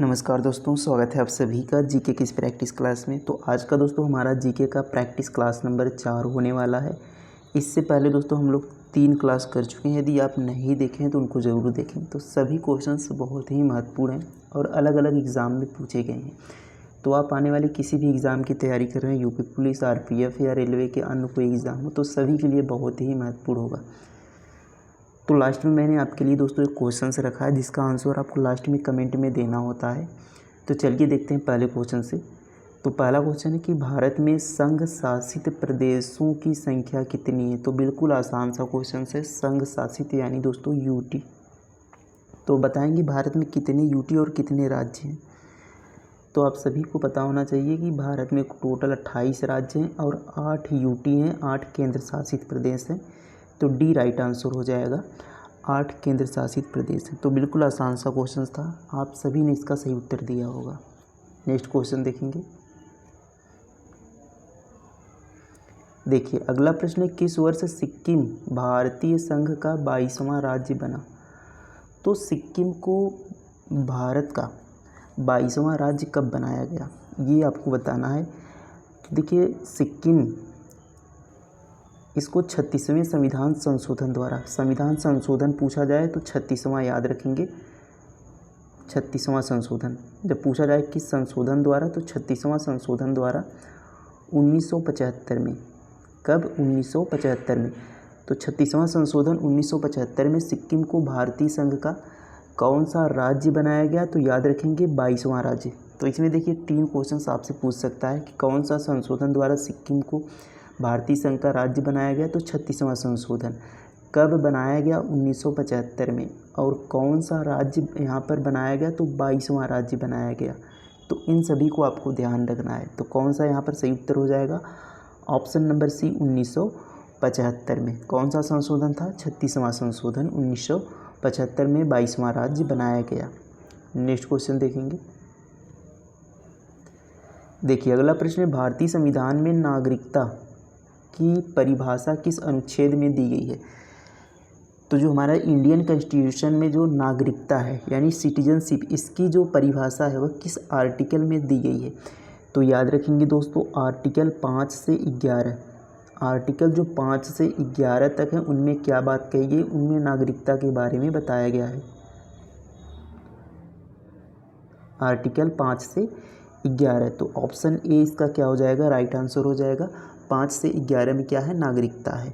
नमस्कार दोस्तों, स्वागत है आप सभी का जीके की इस प्रैक्टिस क्लास में। तो आज का दोस्तों हमारा जीके का प्रैक्टिस क्लास नंबर 4 होने वाला है। इससे पहले दोस्तों हम लोग 3 क्लास कर चुके हैं। यदि आप नहीं देखें तो उनको ज़रूर देखें। तो सभी क्वेश्चंस बहुत ही महत्वपूर्ण हैं और अलग अलग एग्ज़ाम में पूछे गए हैं। तो आप आने वाले किसी भी एग्ज़ाम की तैयारी कर रहे हैं, यूपी पुलिस, आरपीएफ या रेलवे के अन्य कोई एग्ज़ाम हो, तो सभी के लिए बहुत ही महत्वपूर्ण होगा। तो लास्ट में मैंने आपके लिए दोस्तों एक क्वेश्चन से रखा है जिसका आंसर आपको लास्ट में कमेंट में देना होता है। तो चलिए देखते हैं पहले क्वेश्चन से। तो पहला क्वेश्चन है कि भारत में संघ शासित प्रदेशों की संख्या कितनी है। तो बिल्कुल आसान सा क्वेश्चन है। संघ शासित यानी दोस्तों यूटी। तो बताएंगे भारत में कितने यूटी और कितने राज्य हैं। तो आप सभी को पता होना चाहिए कि भारत में टोटल 28 राज्य हैं और 8 यूटी हैं, 8 केंद्र शासित प्रदेश हैं। तो डी राइट आंसर हो जाएगा। 8 केंद्र शासित प्रदेश हैं। तो बिल्कुल आसान सा क्वेश्चन था, आप सभी ने इसका सही उत्तर दिया होगा। नेक्स्ट क्वेश्चन देखेंगे। देखिए अगला प्रश्न है, किस वर्ष सिक्किम भारतीय संघ का 22वां राज्य बना। तो सिक्किम को भारत का 22वां राज्य कब बनाया गया, ये आपको बताना है। देखिए सिक्किम, इसको 36वें संविधान संशोधन द्वारा, संविधान संशोधन पूछा जाए तो 36वां याद रखेंगे। 36वां संशोधन जब पूछा जाए किस संशोधन द्वारा, तो 36वां संशोधन द्वारा 1975 में। कब? 1975 में। तो 36वां संशोधन 1975 में सिक्किम को भारतीय संघ का कौन सा राज्य बनाया गया, तो याद रखेंगे 22वां राज्य। तो इसमें देखिए 3 क्वेश्चन आपसे पूछ सकता है कि कौन सा संशोधन द्वारा सिक्किम को भारतीय संघ का राज्य बनाया गया। तो 36वां संशोधन कब बनाया गया, 1975 में। और कौन सा राज्य यहाँ पर बनाया गया, तो 22वां राज्य बनाया गया। तो इन सभी को आपको ध्यान रखना है। तो कौन सा यहाँ पर सही उत्तर हो जाएगा, ऑप्शन नंबर सी 1975 में। कौन सा संशोधन था, 36वां संशोधन। 1975 में 22वां राज्य बनाया गया। नेक्स्ट क्वेश्चन देखेंगे। देखिए अगला प्रश्न है, भारतीय संविधान में नागरिकता की परिभाषा किस अनुच्छेद में दी गई है। तो जो हमारा इंडियन कॉन्स्टिट्यूशन में जो नागरिकता है यानी सिटीजनशिप, इसकी जो परिभाषा है वह किस आर्टिकल में दी गई है। तो याद रखेंगे दोस्तों, आर्टिकल 5 से 11। आर्टिकल जो 5 से 11 तक है उनमें क्या बात कही गई, उनमें नागरिकता के बारे में बताया गया है। आर्टिकल 5 से 11, तो ऑप्शन ए इसका क्या हो जाएगा, राइट आंसर हो जाएगा। 5 से 11 में क्या है, नागरिकता है।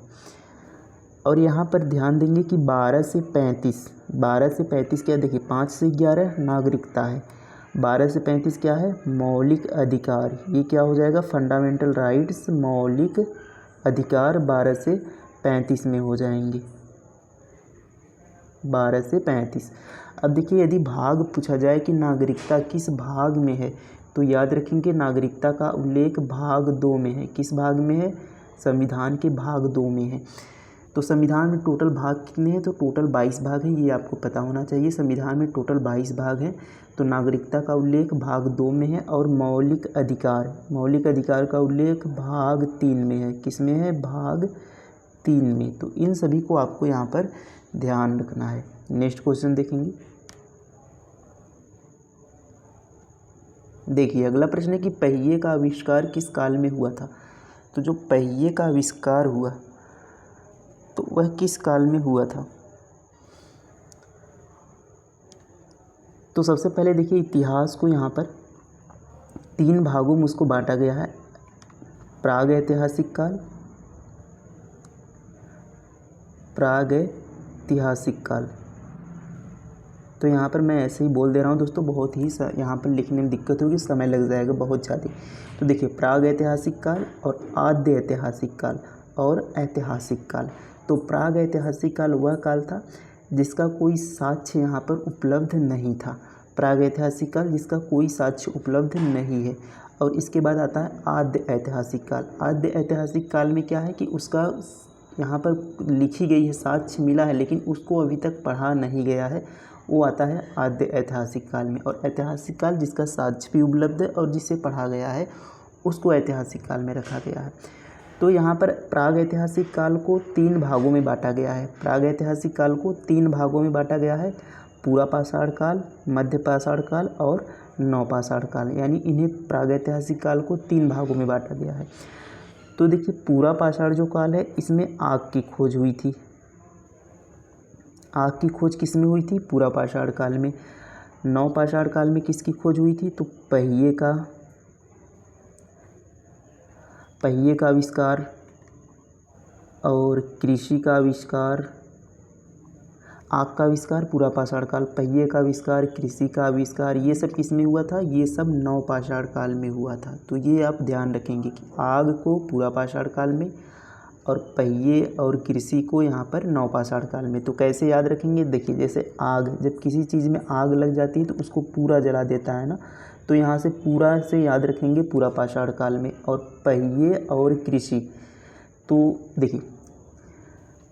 और यहाँ पर ध्यान देंगे कि 12 से 35 क्या, देखिए 5 से 11 नागरिकता है, 12 से 35 क्या है, मौलिक अधिकार। ये क्या हो जाएगा, फंडामेंटल राइट्स, मौलिक अधिकार 12 से 35 में हो जाएंगे। 12 से 35। अब देखिए यदि भाग पूछा जाए कि नागरिकता किस भाग में है, तो याद रखेंगे नागरिकता का उल्लेख भाग 2 में है। किस भाग में है, संविधान के भाग 2 में है। तो संविधान में टोटल भाग कितने हैं, तो टोटल 22 भाग हैं, ये आपको पता होना चाहिए। संविधान में टोटल 22 भाग हैं। तो नागरिकता का उल्लेख भाग 2 में है और मौलिक अधिकार का उल्लेख भाग 3 में है। किस में है, भाग 3 में। तो इन सभी को आपको यहाँ पर ध्यान रखना है। नेक्स्ट क्वेश्चन देखेंगे। देखिए अगला प्रश्न है कि पहिए का आविष्कार किस काल में हुआ था। तो जो पहिए का आविष्कार हुआ तो वह किस काल में हुआ था। तो सबसे पहले देखिए इतिहास को यहाँ पर 3 भागों में उसको बांटा गया है। प्राग ऐतिहासिक काल। तो यहाँ पर मैं ऐसे ही बोल दे रहा हूँ दोस्तों, बहुत ही यहाँ पर लिखने में दिक्कत होगी, समय लग जाएगा बहुत ज़्यादा। तो देखिए प्राग ऐतिहासिक काल और आद्य ऐतिहासिक काल और ऐतिहासिक काल। तो प्राग ऐतिहासिक काल वह काल था जिसका कोई साक्ष्य यहाँ पर उपलब्ध नहीं था। प्राग ऐतिहासिक काल जिसका कोई साक्ष्य उपलब्ध नहीं है। और इसके बाद आता है आद्य ऐतिहासिक काल। आद्य ऐतिहासिक काल में क्या है कि उसका यहाँ पर लिखी गई है, साक्ष्य मिला है, लेकिन उसको अभी तक पढ़ा नहीं गया है, वो आता है आद्य ऐतिहासिक काल में। और ऐतिहासिक काल जिसका साक्ष्य भी उपलब्ध है और जिसे पढ़ा गया है उसको ऐतिहासिक काल में रखा गया है। तो यहाँ पर प्राग ऐतिहासिक काल को 3 भागों में बांटा गया है। प्राग ऐतिहासिक काल को 3 भागों में बांटा गया है। पूरा पाषाण काल, मध्य पाषाण काल और नवपाषाण काल, यानी इन्हें प्रागैतिहासिक काल को 3 भागों में बांटा गया है। तो देखिए पूरा पाषाण जो काल है इसमें आग की खोज हुई थी। आग की खोज किस में हुई थी? पूरा पाषाण काल में। नवपाषाण काल में किसकी खोज हुई थी? तो पहिए का आविष्कार और कृषि का आविष्कार। आग का आविष्कार पूरा पाषाण काल, पहिए का आविष्कार, कृषि का आविष्कार, ये सब किस में हुआ था? ये सब नवपाषाण काल में हुआ था। तो ये आप ध्यान रखेंगे कि आग को पूरा पाषाण काल में और पहिए और कृषि को यहाँ पर नवपाषाण काल में। तो कैसे याद रखेंगे? देखिए जैसे आग, जब किसी चीज़ में आग लग जाती है तो उसको पूरा जला देता है ना, तो यहाँ से पूरा से याद रखेंगे पूरा पाषाण काल में। और पहिए और कृषि, तो देखिए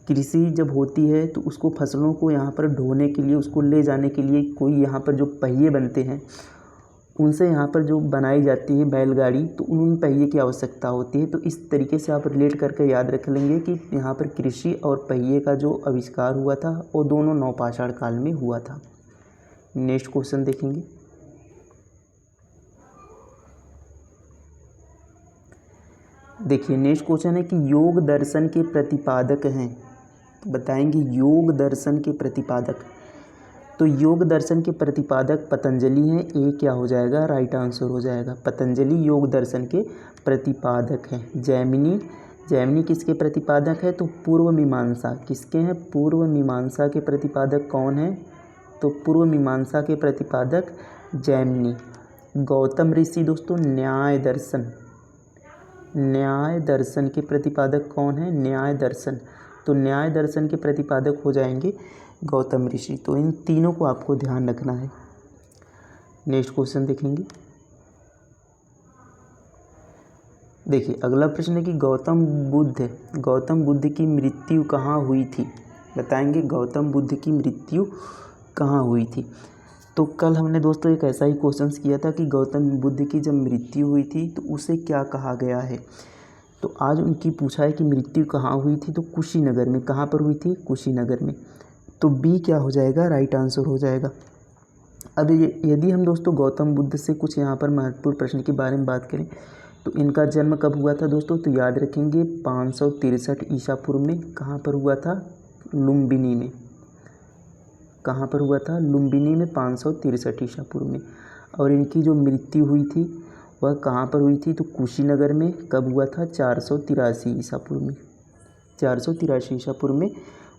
कृषि जब होती है तो उसको फसलों को यहाँ पर ढोने के लिए, उसको ले जाने के लिए कोई यहाँ पर जो पहिए बनते हैं उनसे यहाँ पर जो बनाई जाती है बैलगाड़ी, तो उन पहिए की आवश्यकता होती है। तो इस तरीके से आप रिलेट करके याद रख लेंगे कि यहाँ पर कृषि और पहिए का जो आविष्कार हुआ था वो दोनों नवपाषाण काल में हुआ था। नेक्स्ट क्वेश्चन देखेंगे। देखिए नेक्स्ट क्वेश्चन है कि योग दर्शन के प्रतिपादक हैं, बताएंगे योग दर्शन के प्रतिपादक। तो योग दर्शन के प्रतिपादक पतंजलि हैं, ए क्या हो जाएगा? राइट आंसर हो जाएगा। पतंजलि योग दर्शन के प्रतिपादक हैं। जैमिनी किसके प्रतिपादक है? तो पूर्व मीमांसा किसके हैं? पूर्व मीमांसा के प्रतिपादक कौन है? तो पूर्व मीमांसा के प्रतिपादक जैमिनी। गौतम ऋषि दोस्तों न्याय दर्शन के प्रतिपादक कौन है? न्याय दर्शन। तो न्याय दर्शन के प्रतिपादक हो जाएंगे गौतम ऋषि। तो इन तीनों को आपको ध्यान रखना है। नेक्स्ट क्वेश्चन देखेंगे। देखिए अगला प्रश्न है कि गौतम बुद्ध की मृत्यु कहाँ हुई थी? बताएंगे गौतम बुद्ध की मृत्यु कहाँ हुई थी। तो कल हमने दोस्तों एक ऐसा ही क्वेश्चन किया था कि गौतम बुद्ध की जब मृत्यु हुई थी तो उसे क्या कहा गया है। तो आज उनकी पूछा है कि मृत्यु कहाँ हुई थी, तो कुशीनगर में। कहाँ पर हुई थी? कुशीनगर में। तो बी क्या हो जाएगा? राइट आंसर हो जाएगा। अब यदि हम दोस्तों गौतम बुद्ध से कुछ यहाँ पर महत्वपूर्ण प्रश्न के बारे में बात करें तो इनका जन्म कब हुआ था दोस्तों? तो याद रखेंगे 563 ईसा पूर्व में। कहाँ पर हुआ था? लुम्बिनी में। कहाँ पर हुआ था? लुम्बिनी में 563 ईसा पूर्व में। और इनकी जो मृत्यु हुई थी वह कहाँ पर हुई थी? तो कुशीनगर में। कब हुआ था? 483 ईसा पूर्व में। 483 ईसा पूर्व में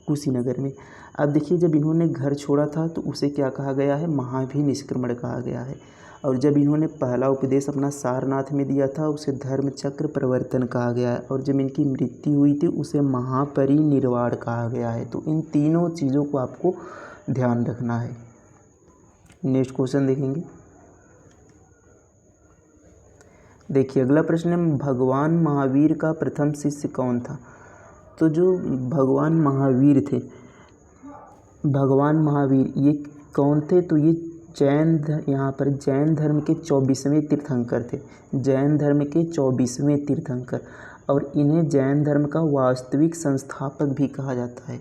कुशीनगर में। अब देखिए जब इन्होंने घर छोड़ा था तो उसे क्या कहा गया है? महावीर निष्क्रमण कहा गया है। और जब इन्होंने पहला उपदेश अपना सारनाथ में दिया था उसे धर्म चक्र प्रवर्तन कहा गया है। और जब इनकी मृत्यु हुई थी उसे महापरिनिर्वाण कहा गया है। तो इन तीनों चीज़ों को आपको ध्यान रखना है। नेक्स्ट क्वेश्चन देखेंगे। देखिए अगला प्रश्न है भगवान महावीर का प्रथम शिष्य कौन था? तो जो भगवान महावीर थे, भगवान महावीर ये कौन थे? तो ये यहाँ पर जैन धर्म के 24वें तीर्थंकर थे। जैन धर्म के 24वें तीर्थंकर। और इन्हें जैन धर्म का वास्तविक संस्थापक भी कहा जाता है।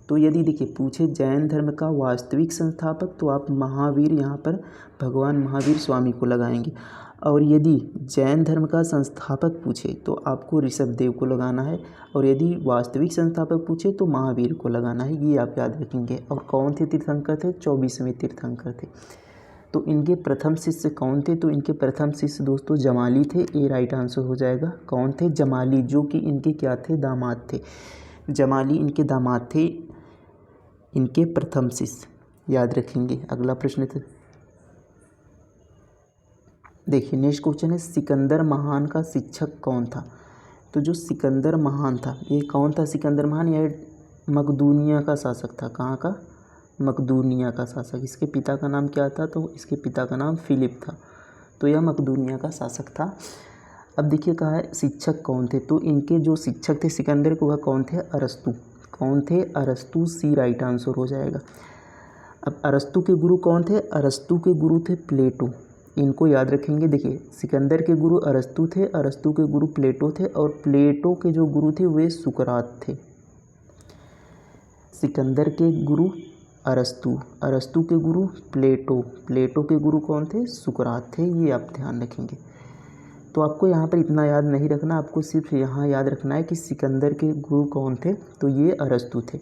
तो यदि देखिए पूछे जैन धर्म का वास्तविक संस्थापक तो आप महावीर यहाँ पर भगवान महावीर स्वामी को लगाएंगे। और यदि जैन धर्म का संस्थापक पूछे तो आपको ऋषभदेव को लगाना है। और यदि वास्तविक संस्थापक पूछे तो महावीर को लगाना है। ये आप याद रखेंगे। और कौन थे तीर्थंकर थे? 24वें तीर्थंकर थे। तो इनके प्रथम शिष्य कौन थे? तो इनके प्रथम शिष्य दोस्तों जमाली थे। ए राइट आंसर हो जाएगा। कौन थे? जमाली, जो कि इनके क्या थे? दामाद थे। जमाली इनके दामाद थे, इनके प्रथम शिष्य याद रखेंगे। अगला प्रश्न था देखिए नेक्स्ट क्वेश्चन है सिकंदर महान का शिक्षक कौन था? तो जो सिकंदर महान था ये कौन था? सिकंदर महान यह मकदूनिया का शासक था। कहाँ का? मकदूनिया का शासक। इसके पिता का नाम क्या था? तो इसके पिता का नाम फिलिप था। तो यह मकदूनिया का शासक था। अब देखिए कहा है शिक्षक कौन थे? तो इनके जो शिक्षक थे सिकंदर को वह कौन थे? अरस्तु। कौन थे? अरस्तु। सी राइट आंसर हो जाएगा। अब अरस्तु के गुरु कौन थे? अरस्तु के गुरु थे प्लेटो। इनको याद रखेंगे। देखिए सिकंदर के गुरु अरस्तु थे, अरस्तु के गुरु प्लेटो थे और प्लेटो के जो गुरु थे वे सुकरात थे। सिकंदर के गुरु अरस्तु, अरस्तु के गुरु प्लेटो, प्लेटो के गुरु कौन थे? सुकरात थे। ये आप ध्यान रखेंगे। तो आपको यहाँ पर इतना याद नहीं रखना, आपको सिर्फ यहाँ याद रखना है कि सिकंदर के गुरु कौन थे, तो ये अरस्तु थे।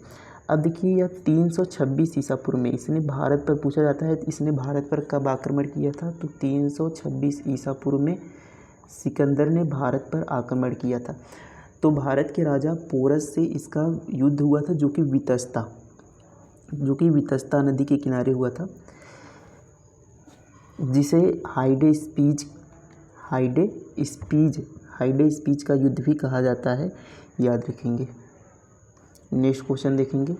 अब देखिए यह 326 ईसा पूर्व में इसने भारत पर पूछा जाता है, इसने भारत पर कब आक्रमण किया था? तो 326 ईसा पूर्व में सिकंदर ने भारत पर आक्रमण किया था। तो भारत के राजा पोरस से इसका युद्ध हुआ था, जो कि वितस्ता नदी के किनारे हुआ था, जिसे हाइडे स्पीच का युद्ध भी कहा जाता है, याद रखेंगे। नेक्स्ट क्वेश्चन देखेंगे।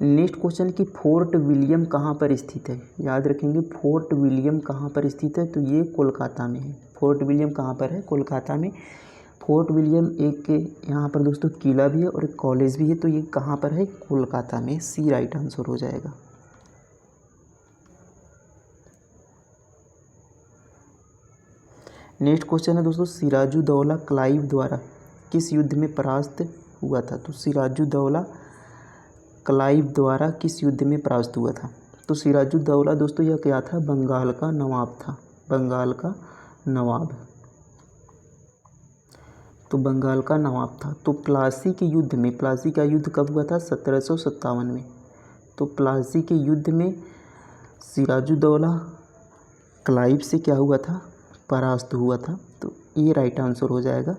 नेक्स्ट क्वेश्चन कि फोर्ट विलियम कहाँ पर स्थित है? याद रखेंगे, फोर्ट विलियम कहाँ पर स्थित है? तो ये कोलकाता में है। फोर्ट विलियम कहाँ पर है? कोलकाता में। फोर्ट विलियम एक यहाँ पर दोस्तों किला भी है और एक कॉलेज भी है, तो ये कहाँ पर है? कोलकाता में। सी राइट आंसर हो जाएगा। नेक्स्ट क्वेश्चन है दोस्तों, सिराजुद्दौला क्लाइव द्वारा किस युद्ध में परास्त हुआ था? तो सिराजुद्दौला क्लाइव द्वारा किस युद्ध में परास्त हुआ था? तो सिराजुद्दौला दोस्तों यह क्या था? बंगाल का नवाब था, बंगाल का नवाब। तो बंगाल का नवाब था। तो प्लासी के युद्ध में, प्लासी का युद्ध कब हुआ था? 1757 में। तो प्लासी के युद्ध में सिराजुद्दौला क्लाइव से क्या हुआ था? परास्त हुआ था। तो ये राइट आंसर हो जाएगा।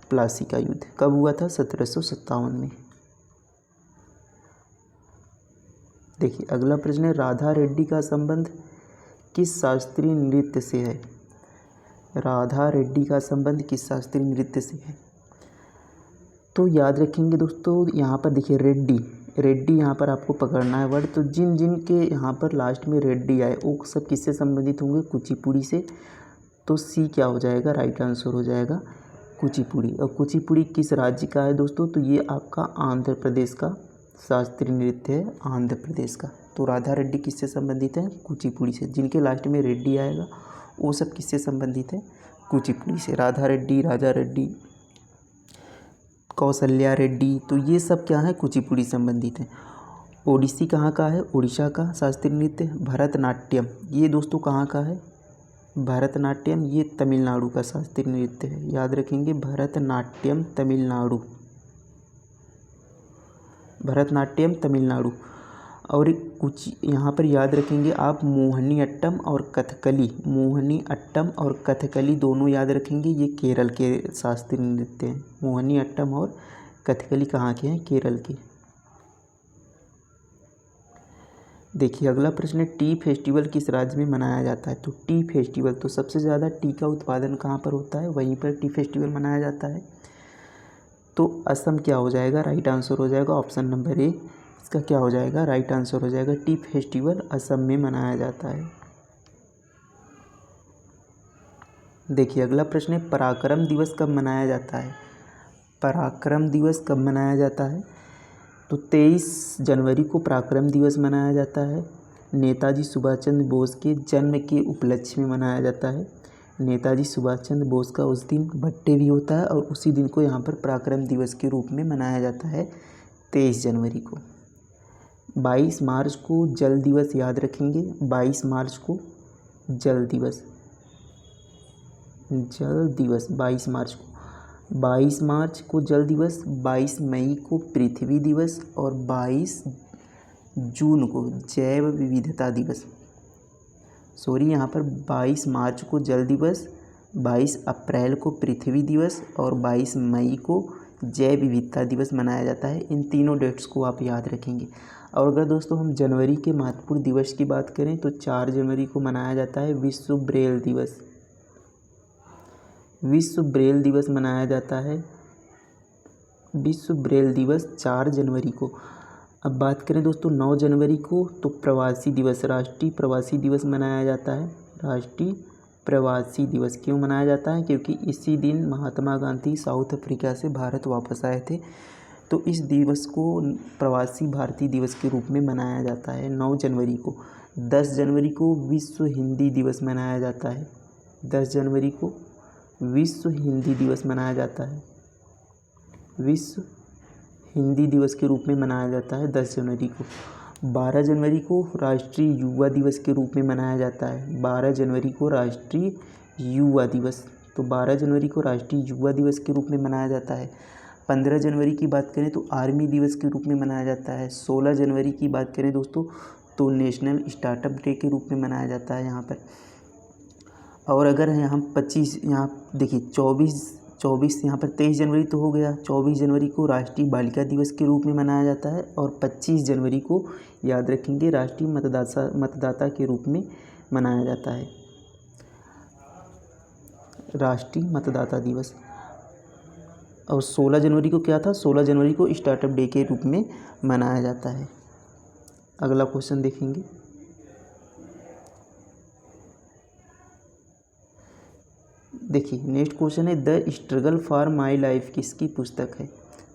प्लासी का युद्ध कब हुआ था? 1757 में। देखिए अगला प्रश्न है, राधा रेड्डी का संबंध किस शास्त्रीय नृत्य से है? राधा रेड्डी का संबंध किस शास्त्रीय नृत्य से है? तो याद रखेंगे दोस्तों, यहाँ पर देखिए रेड्डी यहाँ पर आपको पकड़ना है वर्ड। तो जिन जिन के यहाँ पर लास्ट में रेड्डी आए वो सब किससे संबंधित होंगे? कुचिपुड़ी से। तो सी क्या हो जाएगा? राइट आंसर हो जाएगा कुचिपुड़ी। और कुचिपुड़ी किस राज्य का है दोस्तों? तो ये आपका आंध्र प्रदेश का शास्त्रीय नृत्य है, आंध्र प्रदेश का। तो राधा रेड्डी किससे संबंधित है? कुचिपुड़ी से। जिनके लास्ट में रेड्डी आएगा वो सब किससे संबंधित है? कुचिपुड़ी से। राधा रेड्डी, राजा रेड्डी, कौशल्या रेड्डी, तो ये सब क्या है? कुचिपुड़ी संबंधित है। ओडिसी कहाँ का है? उड़ीसा का शास्त्रीय नृत्य। भरतनाट्यम ये दोस्तों कहाँ का है? भरतनाट्यम ये तमिलनाडु का शास्त्रीय नृत्य है, याद रखेंगे। भरतनाट्यम तमिलनाडु, भरतनाट्यम तमिलनाडु। और कुछ यहाँ पर याद रखेंगे आप, मोहिनी अट्टम और कथकली, मोहिनी अट्टम और कथकली दोनों याद रखेंगे, ये केरल के शास्त्रीय नृत्य हैं। मोहिनी अट्टम और कथकली कहाँ के हैं? केरल के। देखिए अगला प्रश्न है, टी फेस्टिवल किस राज्य में मनाया जाता है? तो टी फेस्टिवल, तो सबसे ज़्यादा टी का उत्पादन कहाँ पर होता है? वहीं पर टी फेस्टिवल मनाया जाता है। तो असम क्या हो जाएगा? राइट आंसर हो जाएगा ऑप्शन नंबर ए। इसका क्या हो जाएगा? राइट आंसर हो जाएगा। टी फेस्टिवल असम में मनाया जाता है। देखिए अगला प्रश्न है, पराक्रम दिवस कब मनाया जाता है? पराक्रम दिवस कब मनाया जाता है? तो 23 जनवरी को पराक्रम दिवस मनाया जाता है। नेताजी सुभाष चंद्र बोस के जन्म के उपलक्ष्य में मनाया जाता है। नेताजी सुभाष चंद्र बोस का उस दिन बर्थडे भी होता है और उसी दिन को यहाँ पर पराक्रम दिवस के रूप में मनाया जाता है 23 जनवरी को। 22 मार्च को जल दिवस, याद रखेंगे। 22 मार्च को जल दिवस, जल दिवस 22 मार्च को। 22 मार्च को जल दिवस, 22 मई को पृथ्वी दिवस और 22 जून को जैव विविधता दिवस। यहाँ पर 22 मार्च को जल दिवस, 22 अप्रैल को पृथ्वी दिवस और 22 मई को जैव विविधता दिवस मनाया जाता है। इन तीनों डेट्स को आप याद रखेंगे। और अगर दोस्तों हम जनवरी के महत्वपूर्ण दिवस की बात करें तो 4 जनवरी को मनाया जाता है विश्व ब्रेल दिवस। विश्व ब्रेल दिवस मनाया जाता है, विश्व ब्रेल दिवस 4 जनवरी को। अब बात करें दोस्तों 9 जनवरी को, तो प्रवासी दिवस, राष्ट्रीय प्रवासी दिवस मनाया जाता है। राष्ट्रीय प्रवासी दिवस क्यों मनाया जाता है? क्योंकि इसी दिन महात्मा गांधी साउथ अफ्रीका से भारत वापस आए थे, तो इस दिवस को प्रवासी भारतीय दिवस के रूप में मनाया जाता है 9 जनवरी को। 10 जनवरी को विश्व हिंदी दिवस मनाया जाता है। 10 जनवरी को विश्व हिंदी दिवस मनाया जाता है। विश्व हिंदी दिवस के रूप में मनाया जाता है 10 जनवरी को। 12 जनवरी को राष्ट्रीय युवा दिवस के रूप में मनाया जाता है। 12 जनवरी को राष्ट्रीय युवा दिवस, तो 12 जनवरी को राष्ट्रीय युवा दिवस के रूप में मनाया जाता है। 15 जनवरी की बात करें तो आर्मी दिवस के रूप में मनाया जाता है। 16 जनवरी की बात करें दोस्तों तो नेशनल स्टार्टअप डे के रूप में मनाया जाता है यहाँ पर। और अगर यहाँ 25, यहाँ देखिए 24 यहाँ पर 23 जनवरी तो हो गया। 24 जनवरी को राष्ट्रीय बालिका दिवस के रूप में मनाया जाता है और 25 जनवरी को याद रखेंगे राष्ट्रीय मतदाता के रूप में मनाया जाता है, राष्ट्रीय मतदाता दिवस। और 16 जनवरी को क्या था, 16 जनवरी को स्टार्टअप डे के रूप में मनाया जाता है। अगला क्वेश्चन देखेंगे। देखिए नेक्स्ट क्वेश्चन है the struggle for my life किसकी पुस्तक है।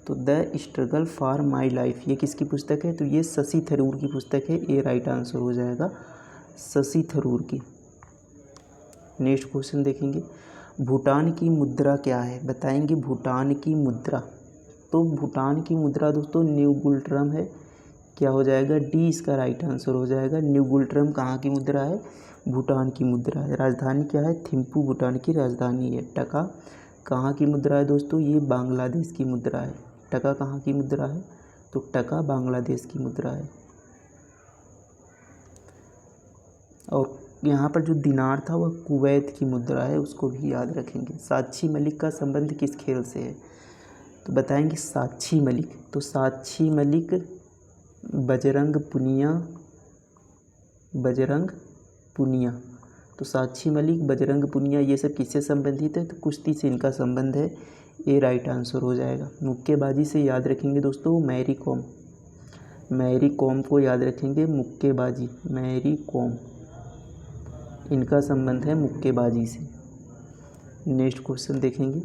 तो the struggle for my life ये किसकी पुस्तक है, तो ये शशि थरूर की पुस्तक है। ये राइट आंसर हो जाएगा शशि थरूर की। नेक्स्ट क्वेश्चन देखेंगे भूटान की मुद्रा क्या है, बताएंगे भूटान की मुद्रा। तो भूटान की मुद्रा दोस्तों न्यू गुल्ट्रम है। क्या हो जाएगा, डी इसका राइट आंसर हो जाएगा। न्यू गुल्ट्रम कहाँ की मुद्रा है, भूटान की मुद्रा है। राजधानी क्या है, थिम्पू भूटान की राजधानी है। टका कहाँ की मुद्रा है दोस्तों, ये बांग्लादेश की मुद्रा है। टका कहाँ की मुद्रा है, तो टका बांग्लादेश की मुद्रा है। और यहाँ पर जो दिनार था वह कुवैत की मुद्रा है, उसको भी याद रखेंगे। साक्षी मलिक का संबंध किस खेल से है, तो बताएंगे साक्षी मलिक। तो साक्षी मलिक बजरंग पुनिया। तो साक्षी मलिक बजरंग पुनिया ये सब किससे संबंधित है, तो कुश्ती से इनका संबंध है। ये राइट आंसर हो जाएगा। मुक्केबाजी से याद रखेंगे दोस्तों मैरी कॉम को याद रखेंगे। मुक्केबाजी मैरी कॉम, इनका संबंध है मुक्केबाजी से। नेक्स्ट क्वेश्चन देखेंगे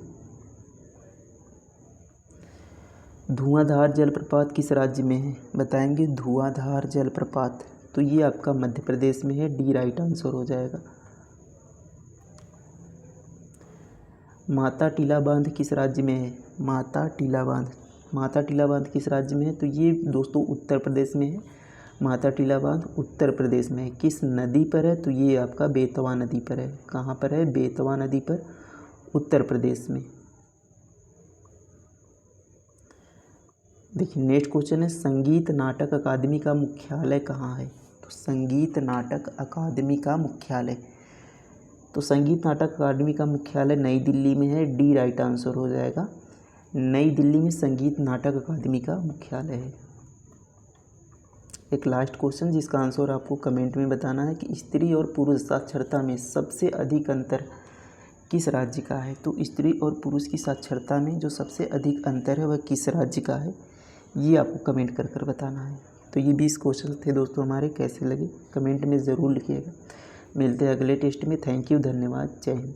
धुआंधार जलप्रपात किस राज्य में है, बताएंगे धुआंधार जलप्रपात। तो ये आपका मध्य प्रदेश में है, डी राइट आंसर हो जाएगा। माता टीला बांध किस राज्य में है, माता टीला बांध किस राज्य में है, तो ये दोस्तों उत्तर प्रदेश में है। माता टीला बांध उत्तर प्रदेश में है। किस नदी पर है, तो ये आपका बेतवा नदी पर है। कहाँ पर है, बेतवा नदी पर, उत्तर प्रदेश में। देखिए नेक्स्ट क्वेश्चन है संगीत नाटक अकादमी का मुख्यालय कहाँ है, तो संगीत नाटक अकादमी का मुख्यालय, तो संगीत नाटक अकादमी का मुख्यालय नई दिल्ली में है। डी राइट आंसर हो जाएगा। नई दिल्ली में संगीत नाटक अकादमी का मुख्यालय है। एक लास्ट क्वेश्चन जिसका आंसर आपको कमेंट में बताना है कि स्त्री और पुरुष साक्षरता में सबसे अधिक अंतर किस राज्य का है। तो स्त्री और पुरुष की साक्षरता में जो सबसे अधिक अंतर है वह किस राज्य का है, ये आपको कमेंट कर कर बताना है। तो ये 20 क्वेश्चन थे दोस्तों हमारे, कैसे लगे कमेंट में ज़रूर लिखिएगा। मिलते हैं अगले टेस्ट में। थैंक यू, धन्यवाद, जय हिंद।